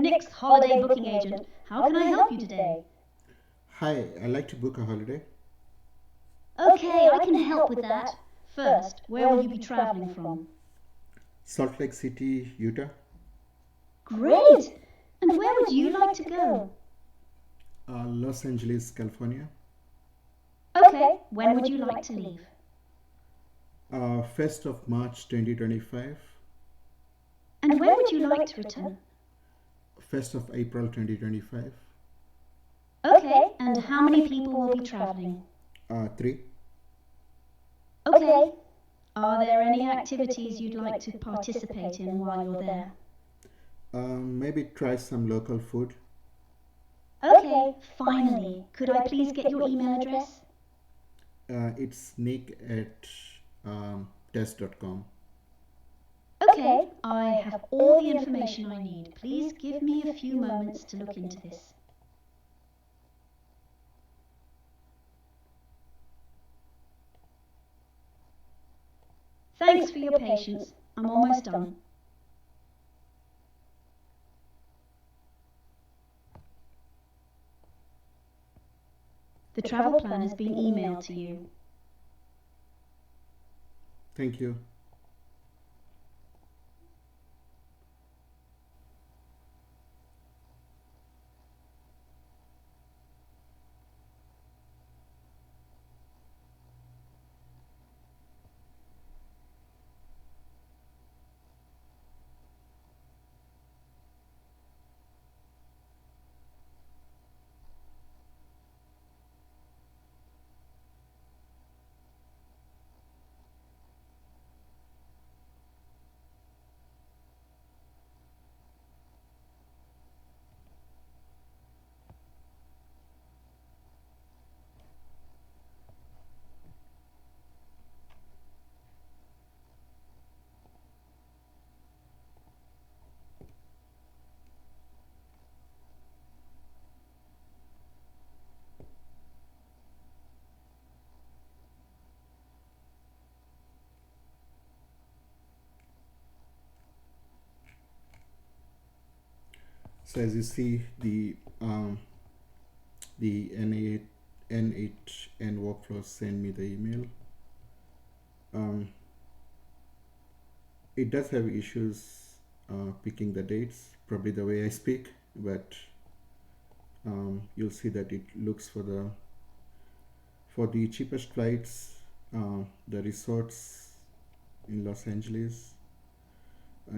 Nick's holiday booking agent. How can I help you today? Hi, I'd like to book a holiday. Okay, I can help with that. First, where will you be traveling from? Salt Lake City, Utah. Great! And where would you like to go? Los Angeles, California. Okay, when would you like to leave? 1st of March 2025. And when would you like to return? 1st of April 2025. Okay, and how many people will be traveling? 3. Okay. Are there any activities you'd like to participate in while you're there? Maybe try some local food. Okay, finally, could I please get your email address? It's nick at test.com. Okay, I have all the information I need. Please give me a few moments to look into this. Thanks for your patience. I'm almost done. The travel plan has been emailed to you. Thank you. So as you see, the n8n workflow send me the email. It does have issues picking the dates, probably the way I speak, but you'll see that it looks for the cheapest flights, the resorts in Los Angeles,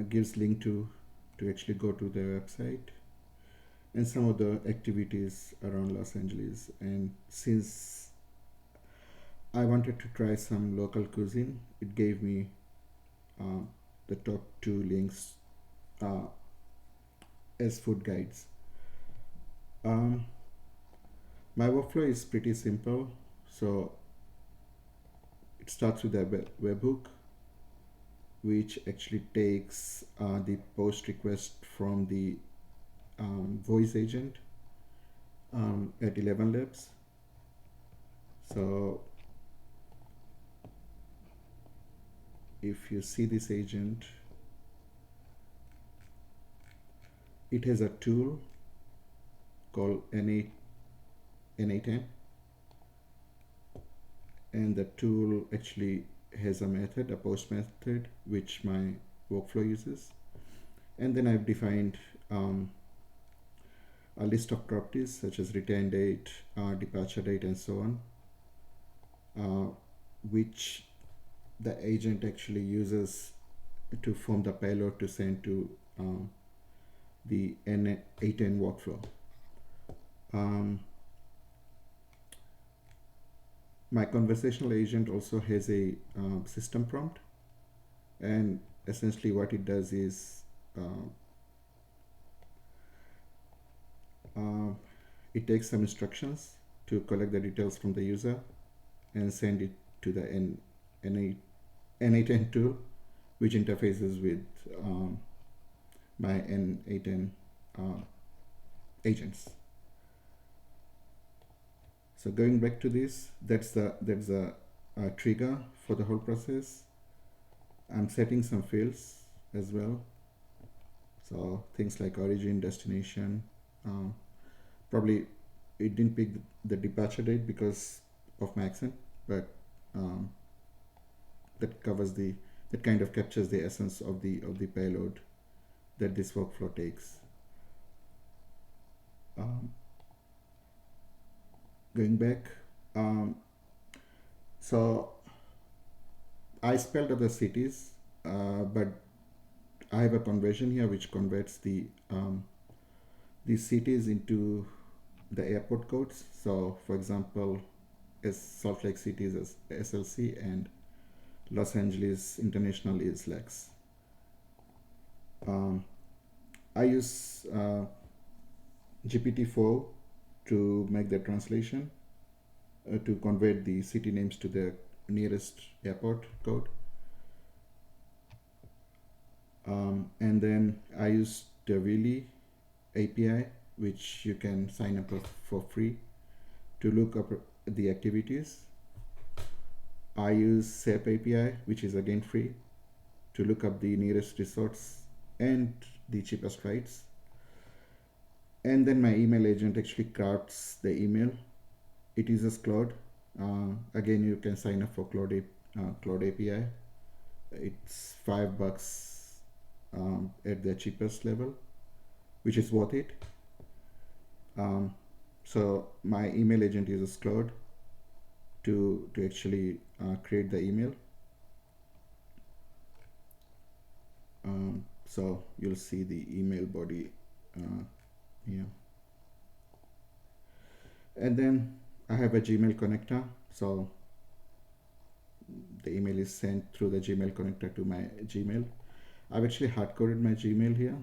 gives link to actually go to their website, and some of the activities around Los Angeles. And since I wanted to try some local cuisine, it gave me uh, the top 2 links uh, as food guides. Um, my workflow is pretty simple. So it starts with a webhook, which actually takes the post request from the voice agent at ElevenLabs. So if you see this agent, it has a tool called n8n, and the tool actually has a method, a post method, which my workflow uses. And then I've defined a list of properties such as return date, departure date, and so on, which the agent actually uses to form the payload to send to the n8n workflow. My conversational agent also has a system prompt, and essentially what it does is it takes some instructions to collect the details from the user and send it to the n8n tool, which interfaces with my n8n agents. So going back to this, that's the trigger for the whole process. I'm setting some fields as well. So things like origin, destination. Um, Probably it didn't pick the departure date because of my accent, but um, that covers the that kind of captures the essence of the payload that this workflow takes. Um, Going back, um, so I spelled other cities, but I have a conversion here which converts these cities into the airport codes. So, for example, as Salt Lake City is as SLC and Los Angeles International is LAX. Um, I use GPT-4 to make the translation to convert the city names to the nearest airport code. And then I use the Willy API, which you can sign up for free to look up the activities. I use SAP API, which is again free, to look up the nearest resorts and the cheapest flights. And then my email agent actually crafts the email. It uses Claude. Again, you can sign up for Claude API. It's $5 at the cheapest level, which is worth it. So my email agent uses Claude to actually create the email. So you'll see the email body here. And then I have a Gmail connector. So the email is sent through the Gmail connector to my Gmail. I've actually hard-coded my Gmail here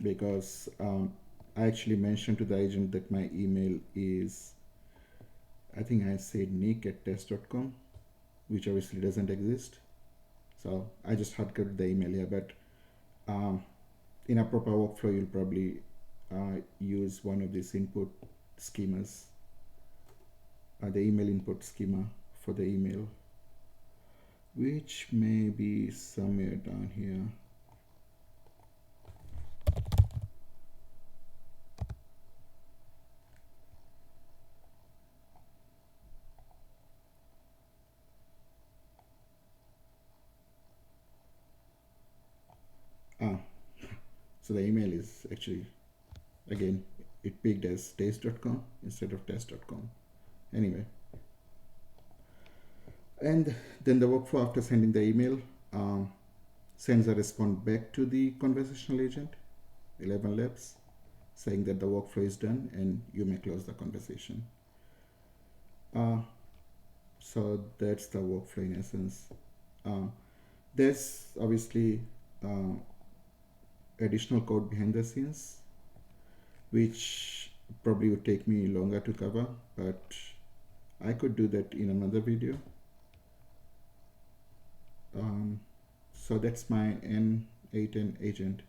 because I actually mentioned to the agent that my email is, I think I said nick@test.com, which obviously doesn't exist. So I just hard-coded the email here, but in a proper workflow, you'll probably use one of these input schemas, the email input schema for the email, which may be somewhere down here. Ah, so the email is actually, again, it picked as taste.com instead of test.com. Anyway, and then the workflow after sending the email sends a response back to the conversational agent, ElevenLabs, saying that the workflow is done and you may close the conversation. So that's the workflow in essence. There's obviously additional code behind the scenes, which probably would take me longer to cover, but I could do that in another video. So that's my n8n agent.